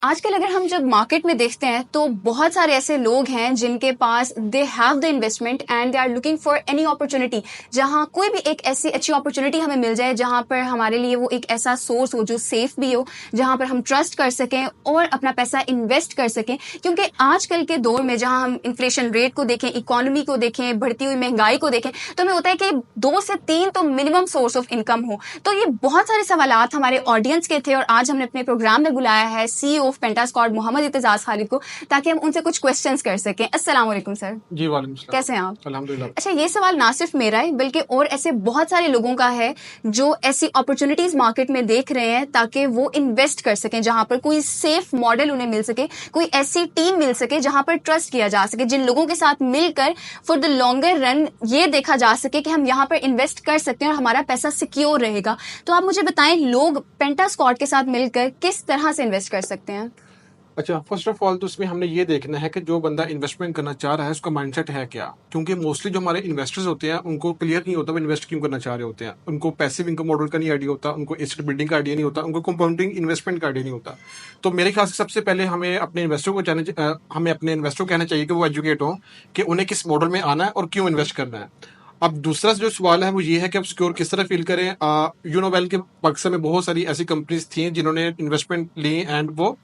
आजकल अगर हम जब मार्केट में देखते हैं तो बहुत सारे ऐसे लोग हैं जिनके पास they have the investment and they are looking for any opportunity, जहां कोई भी एक ऐसी अच्छी अपॉर्चुनिटी हमें मिल जाए जहां पर हमारे लिए वो एक ऐसा सोर्स हो जो सेफ भी हो, जहां पर हम ट्रस्ट कर सकें और अपना पैसा इन्वेस्ट कर सकें। क्योंकि आजकल के दौर में जहां हम इन्फ्लेशन रेट को देखें, इकोनॉमी को देखें, बढ़ती हुई महंगाई को देखें, तो हमें होता है कि 2 से 3 तो मिनिमम सोर्स ऑफ इनकम हो। तो ये बहुत सारे सवालात हमारे ऑडियंस के थे और आज हमने अपने प्रोग्राम में बुलाया है CEO ऑफ पेंटास्कॉर्ड मोहम्मद इत्तेजाज खालिद को, ताकि हम उनसे कुछ क्वेश्चंस कर सकें। अस्सलाम वालेकुम सर। जी वालेकुम सलाम। कैसे हैं आप? अल्हम्दुलिल्लाह। अच्छा, ये सवाल ना सिर्फ मेरा है बल्कि और ऐसे बहुत सारे लोगों का है जो ऐसी अपॉर्चुनिटीज मार्केट में देख रहे हैं ताकि वो इन्वेस्ट कर सकें, जहां पर कोई सेफ मॉडल उन्हें मिल सके, कोई ऐसी टीम मिल सके जहां पर ट्रस्ट किया जा सके, जिन लोगों के साथ मिलकर फॉर द लॉन्गर रन ये देखा जा सके कि हम यहाँ पर इन्वेस्ट कर सकते हैं और हमारा पैसा सिक्योर रहेगा। तो आप मुझे बताएं, लोग पेंटास्कॉर्ड के साथ मिलकर किस तरह से इन्वेस्ट कर सकते हैं? अच्छा, फर्स्ट ऑफ ऑल तो इसमें हमने ये देखना है कि जो बंदा इन्वेस्टमेंट करना चाह रहा है उसका माइंडसेट है क्या। क्योंकि मोस्टली जो हमारे इन्वेस्टर्स होते हैं उनको क्लियर नहीं होता वो इन्वेस्ट क्यों करना चाह रहे होते हैं। उनको पैसिव इनकम मॉडल का नहीं आइडिया होता, उनको एसेट बिल्डिंग का आइडिया नहीं होता, उनको कंपाउंडिंग इन्वेस्टमेंट का आइडिया नहीं होता। तो मेरे ख्याल से सबसे पहले हमें अपने इन्वेस्टर को कहना चाहिए कि वो एजुकेट हो कि उन्हें किस मॉडल में आना है और क्यों इन्वेस्ट करना है। अब दूसरा जो सवाल है वो ये है कि आप सिक्योर किस तरह फील करें। यूनोवेल के पाकिस्तान में बहुत सारी ऐसी कंपनीज थी जिन्होंने इन्वेस्टमेंट ली एंड वो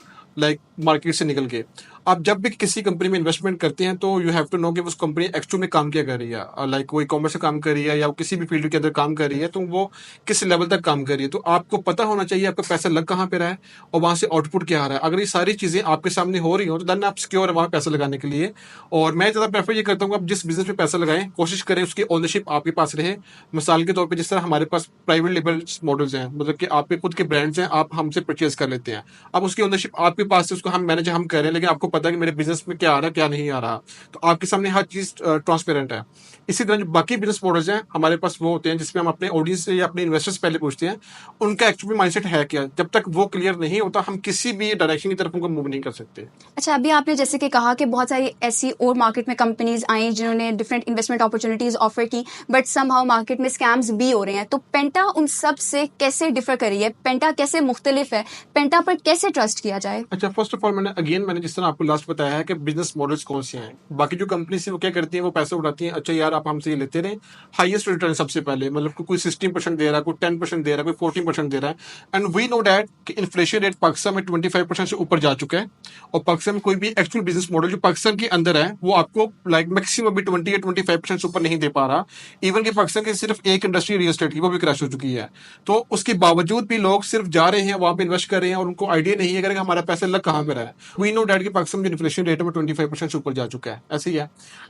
मार्केट से निकल गए। आप जब भी किसी कंपनी में इन्वेस्टमेंट करते हैं तो यू हैव टू नो कि उस कंपनी एक्चुअल में काम क्या कर रही है। वो ई कॉमर्स से काम कर रही है या वो किसी भी फील्ड के अंदर काम कर रही है, तो वो किस लेवल तक काम कर रही है। तो आपको पता होना चाहिए आपका पैसा लग कहाँ पे रहा है और वहां से आउटपुट क्या आ रहा है। अगर ये सारी चीजें आपके सामने हो रही हो तो देन आप सिक्योर है वहां पैसा लगाने के लिए। और मैं ज्यादा प्रेफर ये करता हूँ आप जिस बिजनेस में पैसा लगाएं कोशिश करें उसकी ओनरशिप आपके पास रहे। मिसाल के तौर पर जिस तरह हमारे पास प्राइवेट लेबल मॉडल्स हैं, मतलब कि आपके खुद के ब्रांड्स हैं, आप हमसे परचेज कर लेते हैं। अब उसकी ओनरशिप आपके पास है, उसको हम मैनेज हम कर रहे हैं, लेकिन आपको पता है कि मेरे बिजनेस में क्या आ रहा है क्या नहीं आ रहा। तो आपके सामने हर चीज ट्रांसपेरेंट है। इसी तरह जो बाकी बिजनेस मॉडल्स हैं हमारे पास वो होते हैं जिसमें हम अपने ऑडियंस से या अपने इन्वेस्टर्स पहले पूछते हैं उनका एक्चुअली माइंडसेट है क्या। जब तक वो क्लियर नहीं होता हम किसी भी डायरेक्शन की तरफ उनको मूव नहीं कर सकते। अच्छा, अभी आपने जैसे कि कहा कि बहुत सारी ऐसी और मार्केट में कंपनीज आई जिन्होंने डिफरेंट इन्वेस्टमेंट अपॉर्चुनिटीज ऑफर की, बट समहाउ मार्केट में स्कैम्स भी हो रहे हैं। तो पेंटा उन सब से कैसे डिफर कर रही है? पेंटा कैसे मुख्तलिफ है? पेंटा पर कैसे ट्रस्ट किया जाए? अच्छा, फर्स्ट ऑफ ऑल मैंने जिस तरह आपको लास्ट बताया है कि बिजनेस मॉडल्स कौन से हैं। बाकी जो कंपनी से वो क्या करती हैं, वो पैसे उठाती हैं। अच्छा यार आप हमसे ये लेते रहे, हाईएस्ट रिटर्न सबसे पहले, मतलब कोई 16% दे रहा है, कोई 10% दे रहा है, कोई 14% दे रहा है। एंड वी नो डैट कि इन्फ्लेशन रेट पाकिस्तान में 25% से ऊपर जा चुका है। और पाकिस्तान में कोई भी एक्चुअल बिजनेस मॉडल जो पाकिस्तान के अंदर है वो आपको मैक्सिमम भी 20 या 25% से ऊपर नहीं दे पा रहा। इवन कि पाकिस्तान की सिर्फ एक इंडस्ट्री रियल एस्टेट की वो भी क्रैश हो चुकी है। तो उसके बावजूद भी लोग सिर्फ जा रहे हैं वहां पे इन्वेस्ट कर रहे हैं और उनको आइडिया नहीं है कि हमारा पैसा लग कहाँ पे रहा है। वी नो डैट कि पाकिस्तान में इन्फ्लेशन रेट में 25% से ऊपर जा चुका है, ऐसे ही है।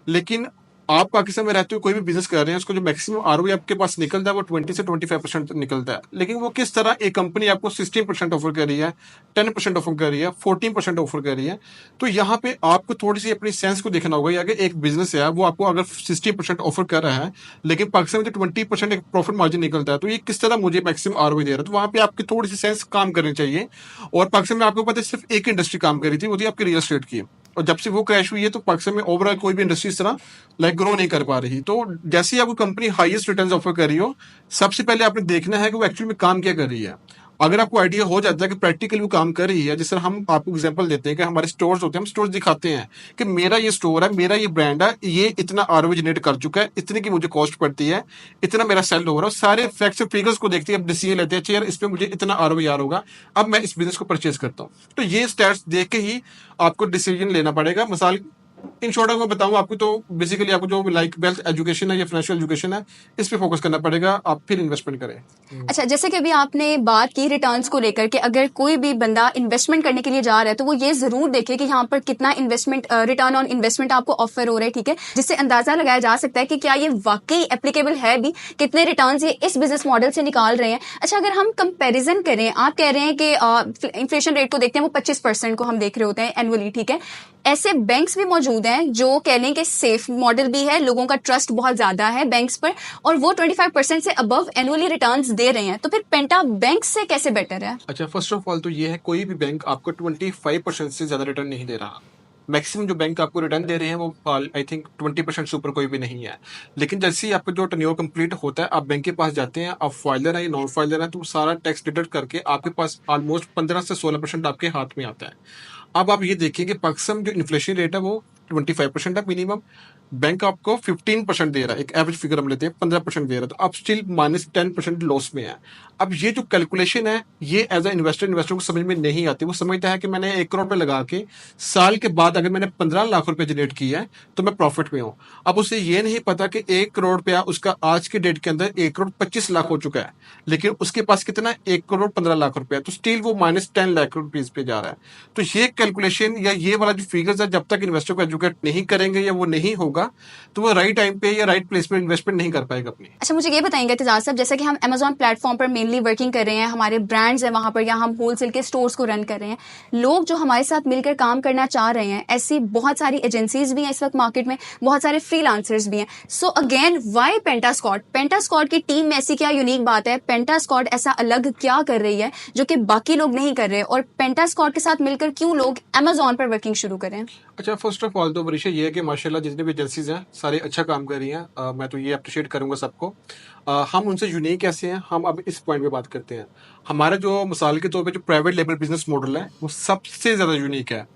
लेकिन आप पाकिस्तान में रहते हो, कोई भी बिजनेस कर रहे हैं, उसको जो मैक्सिमम आरओई आपके पास निकलता है वो 20 से 25% निकलता है। लेकिन वो किस तरह एक कंपनी आपको 16% ऑफर कर रही है, 10% ऑफर कर रही है, 14% ऑफर कर रही है। तो यहाँ पे आपको थोड़ी सी अपनी सेंस को देखना होगा। अगर एक बिजनेस है वो आपको अगर 60% ऑफर कर रहा है लेकिन पाकिस्तान में 20% एक प्रॉफिट मार्जिन निकलता है, तो ये किस तरह मुझे मैक्सिमम आरओई दे रहा है। तो वहां पे आपकी थोड़ी सी सेंस काम करनी चाहिए। और पाकिस्तान में आपको पता है सिर्फ एक इंडस्ट्री काम कर रही थी, वो थी आपकी रियल एस्टेट की। और जब से वो क्रैश हुई है तो पाकिस्तान में ओवरऑल कोई भी इंडस्ट्री इस तरह ग्रो नहीं कर पा रही। तो जैसे ही आपको कंपनी हाईएस्ट रिटर्न्स ऑफर कर रही हो, सबसे पहले आपने देखना है कि वो एक्चुअली में काम क्या कर रही है। अगर आपको आइडिया हो जाता है कि प्रैक्टिकली वो काम कर रही है, जिस तरह हम आपको एग्जांपल देते हैं कि हमारे स्टोर्स होते हैं, हम स्टोर्स दिखाते हैं कि मेरा ये स्टोर है, मेरा ये ब्रांड है, ये इतना आरओई जनरेट कर चुका है, इतने की मुझे कॉस्ट पड़ती है, इतना मेरा सेल हो रहा है, सारे फैक्ट्स और फिगर्स को देखते हैं, डिसीजन लेते हैं यार इस पे मुझे इतना आरओई यार होगा, अब मैं इस बिजनेस को परचेज करता हूँ। तो ये स्टैट्स देख के ही आपको डिसीजन लेना पड़ेगा। मिसाल इन शॉर्ट मैं बताऊं आपको, तो बेसिकली आपको जो वेल्थ एजुकेशन है या फाइनेंशियल एजुकेशन है, इस पे फोकस करना पड़ेगा, आप फिर इन्वेस्टमेंट करें। अच्छा, जैसे कि अभी आपने बात की रिटर्न्स को लेकर के, अगर कोई भी बंदा इन्वेस्टमेंट करने के लिए जा रहा है तो वो ये जरूर देखे कि यहाँ पर कितना इन्वेस्टमेंट रिटर्न ऑन इन्वेस्टमेंट आपको ऑफर हो रहा है, ठीक है, जिससे अंदाजा लगाया जा सकता है कि क्या ये वाकई एप्लीकेबल है भी, कितने रिटर्न्स ये इस बिजनेस मॉडल से निकाल रहे हैं। अच्छा, अगर हम कंपेरिजन करें, आप कह रहे हैं कि इन्फ्लेशन रेट को देखते हैं वो 25% को हम देख रहे होते हैं एनुअली, ठीक है, ऐसे बैंक्स भी मौजूद हैं जो कह लें कि सेफ मॉडल भी है, लोगों का ट्रस्ट बहुत ज्यादा है बैंक्स पर, और वो 25% से अबव एनुअली रिटर्न्स दे रहे हैं। तो फिर पेंटा बैंक से कैसे बेटर है? अच्छा, फर्स्ट ऑफ ऑल तो ये है कोई भी बैंक आपको 25% से ज्यादा रिटर्न नहीं दे रहा। मैक्सिमम जो बैंक आपको रिटर्न दे रहे हैं वो आई थिंक 20% से ऊपर कोई भी नहीं है। लेकिन जैसे ही आपका जो टर्नओवर कंप्लीट होता है, आप बैंक के पास जाते हैं, आप फाइलर है या नॉन फाइलर है, तो वो सारा टैक्स डिडक्ट करके आपके पास ऑलमोस्ट 15 से 16% आपके हाथ में आता है। अब आप ये देखिए कि पाकिस्तान जो इन्फ्लेशन रेट है वो 25% है मिनिमम। बैंक आपको 15% दे रहा है, एक एवरेज फिगर हम लेते हैं 15% दे रहा है, तो आप स्टिल -10% लॉस में है। अब ये जो कैलकुलेशन है, ये एज अ इन्वेस्टर को समझ में नहीं आती। वो समझता है कि मैंने 1 करोड़ रुपए लगा के साल के बाद अगर मैंने 15 लाख रुपए जनरेट किया है तो मैं प्रॉफिट में हूँ। अब उसे ये नहीं पता कि 1 करोड़ रुपया उसका आज के डेट के अंदर 1 करोड़ 25 लाख हो चुका है, लेकिन उसके पास कितना 1 करोड़ 15 लाख रुपया, तो स्टिल वो -10 लाख रुपीज पे जा रहा है। तो ये कैलकुलेशन या ये वाला जो फिगर्स है, जब तक इन्वेस्टर को एजुकेट नहीं करेंगे या वो नहीं होगा, तो वो राइट टाइम पे या राइट प्लेस पे इन्वेस्टमेंट नहीं कर पाएगा अपनी। अच्छा, मुझे ये बताएंगे एतजाज साहब, जैसे कि हम अमेजॉन प्लेटफॉर्म पर मेनली वर्किंग कर रहे हैं, हमारे ब्रांड्स हैं वहां पर, या हम होलसेल के स्टोर्स को रन कर रहे हैं, लोग जो हमारे साथ मिलकर काम करना चाह रहे हैं, ऐसी बहुत सारी एजेंसीज भी हैं इस वक्त मार्केट में, बहुत सारे फ्रीलांसर्स भी हैं। So again Y पेंटास्कॉट? पेंटास्कॉट की टीम में ऐसी क्या यूनिक बात है? पेंटास्कॉट ऐसा अलग क्या कर रही है जो कि बाकी लोग नहीं कर रहे, और पेंटास्कॉट के साथ मिलकर क्यों लोग अमेजॉन पर वर्किंग शुरू करें? अच्छा, फर्स्ट ऑफ ऑल तो मनीषा ये है कि माशाल्लाह जितने भी एजेंसीज हैं सारे अच्छा काम कर रही हैं। मैं तो ये अप्रिशिएट करूंगा सबको। हम उनसे यूनिक कैसे हैं, हम अब इस पॉइंट पे बात करते हैं। हमारा जो मिसाल के तौर पे जो प्राइवेट लेबल बिजनेस मॉडल है वो सबसे ज़्यादा यूनिक है।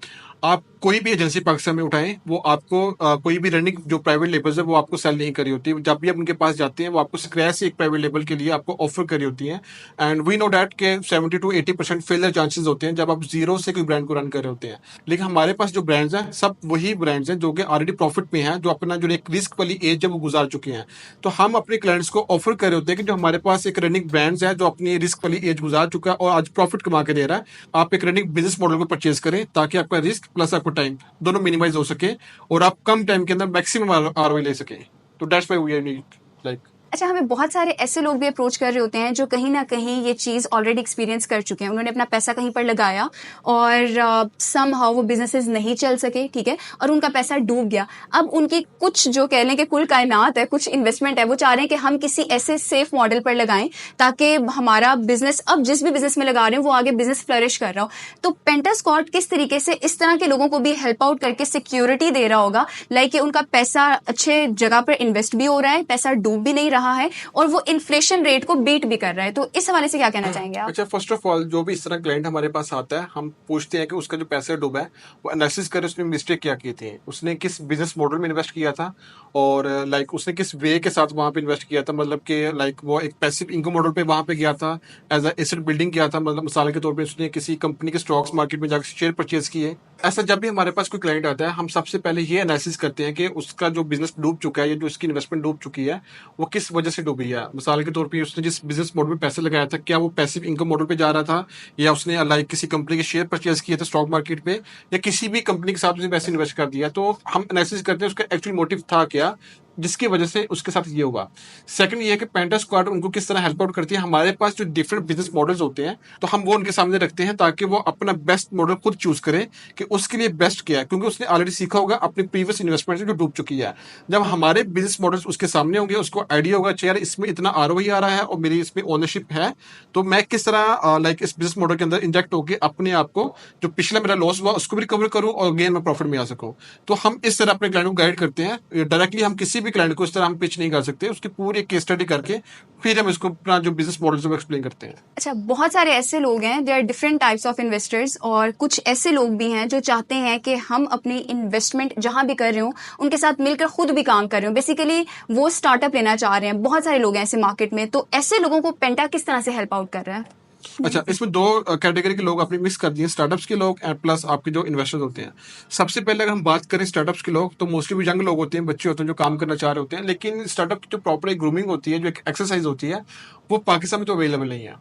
आप कोई भी एजेंसी पाकिस्तान में उठाएं, वो आपको कोई भी रनिंग जो प्राइवेट लेबल्स है वो आपको सेल नहीं करी होती। जब भी आप उनके पास जाते हैं वो आपको स्क्रैच से एक प्राइवेट लेबल के लिए आपको ऑफर करी होती है। एंड वी नो डैट के 70 to 80% फेलियर चांसेस होते हैं जब आप जीरो से कोई ब्रांड को रन कर रहे होते हैं। लेकिन हमारे पास जो ब्रांड्स हैं सब वही ब्रांड्स हैं जो कि ऑलरेडी प्रॉफिट में हैं, जो अपना जो एक रिस्क वाली एज है वो गुजार चुके हैं। तो हम अपने क्लाइंट्स को ऑफर कर रहे होते हैं कि जो हमारे पास एक रनिंग ब्रांड्स है जो अपनी रिस्क वाली एज गुजार चुका है और आज प्रॉफिट कमा के दे रहा है, आप एक रनिंग बिजनेस मॉडल को परचेज करें ताकि आपका रिस्क प्लस आपका टाइम दोनों मिनिमाइज हो सके और आप कम टाइम के अंदर मैक्सिमम आरओआई ले सकें। तो that's why we need like. अच्छा, हमें बहुत सारे ऐसे लोग भी अप्रोच कर रहे होते हैं जो कहीं ना कहीं ये चीज़ ऑलरेडी एक्सपीरियंस कर चुके हैं, उन्होंने अपना पैसा कहीं पर लगाया और समहाउ वो बिजनेसेस नहीं चल सके, ठीक है, और उनका पैसा डूब गया। अब उनकी कुछ जो कह लें कि कुल कायनात है, कुछ इन्वेस्टमेंट है, वो चाह रहे हैं कि हम किसी ऐसे सेफ मॉडल पर लगाएं ताकि हमारा बिजनेस, अब जिस भी बिजनेस में लगा रहे हैं वो आगे बिजनेस फ्लरिश कर रहा हो। तो पेंटास्कॉट किस तरीके से इस तरह के लोगों को भी हेल्प आउट करके सिक्योरिटी दे रहा होगा, लाइक कि उनका पैसा अच्छे जगह पर इन्वेस्ट भी हो रहा है, पैसा डूब भी नहीं रहा है और वो इन्फ्लेशन रेट को बीट भी कर रहा है? तो इस हवाले से क्या कहना चाहेंगे आप? अच्छा, फर्स्ट ऑफ ऑल जो भी इस तरह क्लाइंट हमारे पास आता है, हम पूछते हैं कि उसका जो पैसा डूबा है वो एनालिसिस करे उसने मिस्टेक क्या की थी, उसने किस बिजनेस मॉडल में इन्वेस्ट किया था और लाइक उसने किस वे के साथ वहां पे इन्वेस्ट किया था। मतलब कि लाइक वो एक पैसिव इनकम मॉडल पे वहां पे गया था, एज अ एसेट बिल्डिंग किया था, मतलब मिसाल के तौर पे उसने किसी कंपनी के स्टॉक्स मार्केट में जाकर शेयर परचेज किए। ऐसा जब भी हमारे पास कोई क्लाइंट आता है, हम सबसे पहले ये एनालिसिस करते हैं कि उसका जो बिजनेस डूब चुका है या जो उसकी इन्वेस्टमेंट डूब चुकी है वो किस वजह से डूबी है। मिसाल के तौर पे उसने जिस बिजनेस मॉडल में पैसे लगाया था, क्या वो पैसिव इनकम मॉडल पे जा रहा था या उसने लाइक किसी कंपनी के शेयर परचेज किए थे स्टॉक मार्केट पे, या किसी भी कंपनी के साथ उसने पैसे इन्वेस्ट कर दिया। तो हम एनालिसिस करते हैं उसका एक्चुअल मोटिव था क्या जिसकी वजह से उसके साथ ये हुआ। सेकंड ये है कि पेंटा स्क्वाड उनको किस तरह हेल्प आउट करती है। हमारे पास जो डिफरेंट बिजनेस मॉडल्स होते हैं तो हम वो उनके सामने रखते हैं ताकि वो अपना बेस्ट मॉडल खुद चूज करे कि उसके लिए बेस्ट क्या है, क्योंकि उसने ऑलरेडी सीखा होगा अपनी प्रीवियस इन्वेस्टमेंट से जो डूब चुकी है। जब हमारे बिजनेस मॉडल्स उसके सामने होंगे, उसको आइडिया होगा अच्छा यार इसमें इतना आरओआई आ रहा है और मेरी इसमें ओनरशिप है, तो मैं किस तरह लाइक इस बिजनेस मॉडल के अंदर इंजेक्ट होकर अपने आप को जो पिछला मेरा लॉस हुआ उसको भी रिकवर करूं और अगेन मैं प्रॉफिट में आ सकूं। तो हम इस तरह अपने क्लाइंट को गाइड करते हैं। डायरेक्टली हम किसी भी क्लाइंट को इस तरह हम पिच नहीं कर सकते, उसकी पूरी केस स्टडी करके फिर हम इसको अपना जो बिजनेस मॉडल है वो एक्सप्लेन करते हैं। अच्छा, बहुत सारे ऐसे लोग हैं, there are different types of investors, और कुछ ऐसे लोग भी हैं जो चाहते हैं कि हम अपनी इन्वेस्टमेंट जहां भी कर रहे हो उनके साथ मिलकर खुद भी काम कर रहे हो, बेसिकली वो स्टार्टअप लेना चाह रहे हैं। बहुत सारे लोग हैं ऐसे मार्केट में, तो ऐसे लोगों को पेंटा किस तरह से हेल्प आउट कर रहा है? अच्छा, इसमें दो कैटेगरी के लोग आपने मिक्स कर दिए, स्टार्टअप्स के लोग एंड प्लस आपके जो इन्वेस्टर्स होते हैं। सबसे पहले अगर हम बात करें स्टार्टअप्स के लोग, तो मोस्टली भी यंग लोग होते हैं, बच्चे होते हैं जो काम करना चाह रहे होते हैं। लेकिन स्टार्टअप की जो प्रॉपर ग्रूमिंग होती है, जो एक एक्सरसाइज होती है, वो पाकिस्तान में तो अवेलेबल नहीं है।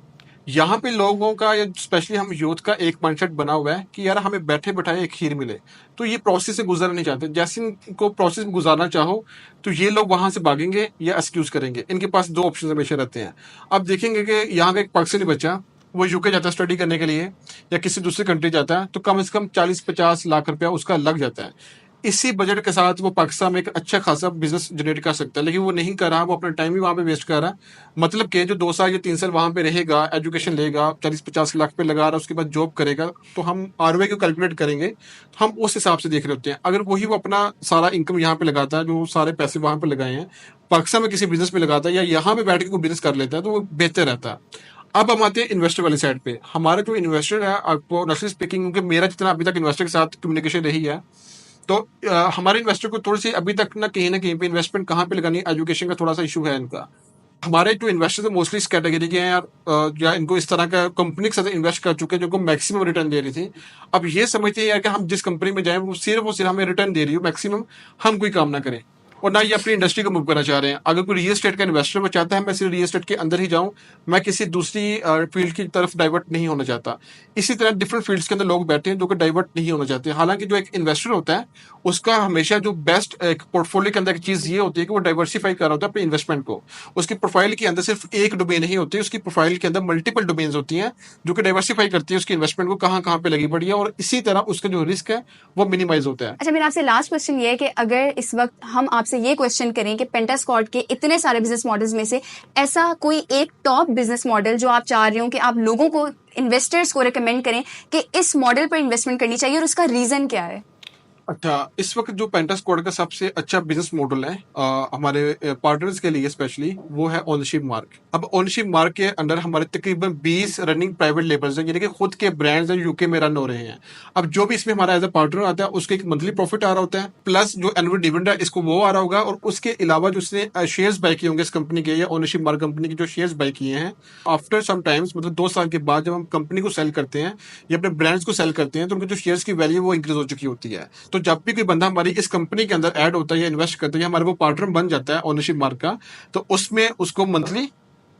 यहाँ पे लोगों का या स्पेशली हम यूथ का एक माइंडसेट बना हुआ है कि यार हमें बैठे बैठाए एक खीर मिले, तो ये प्रोसेस से गुजरना नहीं चाहते। जैसे इनको प्रोसेस में गुजारना चाहो तो ये लोग वहां से भागेंगे या एक्सक्यूज करेंगे। इनके पास दो ऑप्शन हमेशा रहते हैं। अब देखेंगे कि यहाँ का एक पाकिस्तानी बच्चा वो यूके जाता है स्टडी करने के लिए या किसी दूसरी कंट्री जाता है, तो कम से कम 40-50 लाख रुपया उसका लग जाता है। इसी बजट के साथ वो पाकिस्तान में एक अच्छा खासा बिजनेस जनरेट कर सकता है, लेकिन वो नहीं कर रहा, वो अपना टाइम भी वहां पे वेस्ट कर रहा है। मतलब कि जो 2 साल या 3 साल वहां पे रहेगा, एजुकेशन लेगा, 40-50 लाख पे लगा रहा है, उसके बाद जॉब करेगा, तो हम आरओआई को कैलकुलेट करेंगे, तो हम उस हिसाब से देख रहे होते हैं। अगर वही वो अपना सारा इनकम यहाँ पे लगाता है, जो सारे पैसे वहां पे लगाए हैं, पाकिस्तान में किसी बिजनेस में लगाता है या यहाँ पे बैठ के कोई बिजनेस कर लेता है, तो वो बेहतर रहता है। अब हम आते हैं इन्वेस्टर वाली साइड पे। हमारा जो इन्वेस्टर है, आपको ऑनेस्टली स्पीकिंग, क्योंकि मेरा जितना अभी तक इन्वेस्टर के साथ कम्युनिकेशन रही है, तो हमारे इन्वेस्टर को थोड़ी सी अभी तक ना कहीं पे इन्वेस्टमेंट कहाँ पे लगानी, एजुकेशन का थोड़ा सा इशू है इनका। हमारे जो इन्वेस्टर्स है मोस्टली इस कैटेगरी के हैं यार, या इनको इस तरह का कंपनी के साथ इन्वेस्ट कर चुके हैं जो मैक्सिमम रिटर्न दे रही थी। अब ये समझते हैं यार कि हम जिस कंपनी में जाएं वो सिर्फ हमें रिटर्न दे रही हो मैक्सिमम, हम कोई काम ना करें, और ना ये अपनी इंडस्ट्री को मूव करना चाह रहे हैं। अगर कोई रियल एस्टेट का इन्वेस्टर वो चाहता है मैं सिर्फ रियल एस्टेट के अंदर ही जाऊं, मैं किसी दूसरी फील्ड की तरफ डाइवर्ट नहीं होना चाहता। इसी तरह डिफरेंट फील्ड्स के अंदर लोग बैठे हैं जो कि डाइवर्ट नहीं होना चाहते। हालांकि जो एक इन्वेस्टर होता है उसका हमेशा जो बेस्ट एक पोर्टफोलियो के अंदर एक चीज ये होती है कि वो डाइवर्सिफाई कर रहा होता है अपने इन्वेस्टमेंट को। उसकी प्रोफाइल के अंदर सिर्फ एक डोमेन नहीं होती, उसकी प्रोफाइल के अंदर मल्टीपल डोमेन्स होती हैं जो कि डाइवर्सिफाई करती है उसकी इन्वेस्टमेंट को कहाँ कहाँ पे लगी पड़ी है, और इसी तरह उसका जो रिस्क है वो मिनिमाइज होता है। अच्छा, मेरा आपसे लास्ट क्वेश्चन ये है कि अगर इस वक्त हम आपसे ये क्वेश्चन करें कि पेंटास्कॉट के इतने सारे बिजनेस मॉडल्स में से ऐसा कोई एक टॉप बिजनेस मॉडल जो आप चाह रहे हो कि आप लोगों को, इन्वेस्टर्स को रिकमेंड करें कि इस मॉडल पर इन्वेस्टमेंट करनी चाहिए, और उसका रीजन क्या है? अच्छा, इस वक्त जो पेंटास्कॉट का सबसे अच्छा बिजनेस मॉडल है हमारे पार्टनर्स के लिए स्पेशली, वो है ओनरशिप मार्क। अब ओनरशिप मार्क के अंडर हमारे तकरीबन 20 रनिंग प्राइवेट लेबल्स हैं, यानी कि खुद के ब्रांड्स हैं, यूके में रन हो रहे हैं। अब जो भी इसमें हमारा एज अ पार्टनर आता है उसके एक मंथली प्रॉफिट आ रहा होता है, प्लस जो एनुअल डिविडेंड है इसको वो आ रहा होगा, और उसके अलावा जो उसने शेयर्स बाय किए होंगे इस कंपनी के या ओनरशिप मार्क कंपनी के जो शेयर्स बाय किए हैं, आफ्टर सम टाइम्स मतलब 2 साल के बाद जब हम कंपनी को सेल करते हैं या अपने ब्रांड्स को सेल करते हैं, तो उनके जो शेयर्स की वैल्यू वो इंक्रीज हो चुकी होती है। तो जब भी कोई बंदा हमारी इस कंपनी के अंदर ऐड होता है या इन्वेस्ट करता है या हमारे वो पार्टनर बन जाता है ओनरशिप मार्क का, तो उसमें उसको मंथली,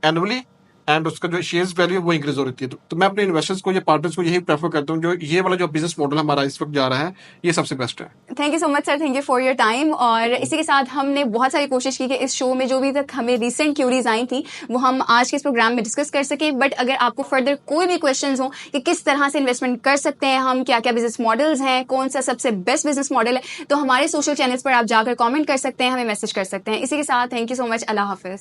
एनुअली एंड उसका जो शेयर्स वैल्यू वो इंक्रीज हो रही है। तो मैं अपने इन्वेस्टर्स को या पार्टनर्स को यही प्रेफर करता हूँ, जो ये वाला जो बिजनेस मॉडल हमारा इस वक्त जा रहा है ये सबसे बेस्ट है। Thank you so much sir, thank you for your time. और इसी के साथ हमने बहुत सारी कोशिश की कि इस शो में जो भी तक हमें रिसेंट क्यूरीज आई थी वो हम आज के इस प्रोग्राम में डिस्कस कर सके। बट अगर आपको फर्दर कोई भी क्वेश्चंस हो कि किस तरह से इन्वेस्टमेंट कर सकते हैं हम, क्या क्या बिजनेस मॉडल्स हैं, कौन सा सबसे बेस्ट बिजनेस मॉडल है, तो हमारे सोशल चैनल्स पर आप जाकर कॉमेंट कर सकते हैं, हमें मैसेज कर सकते हैं। इसी के साथ thank you so much, Allah Hafiz.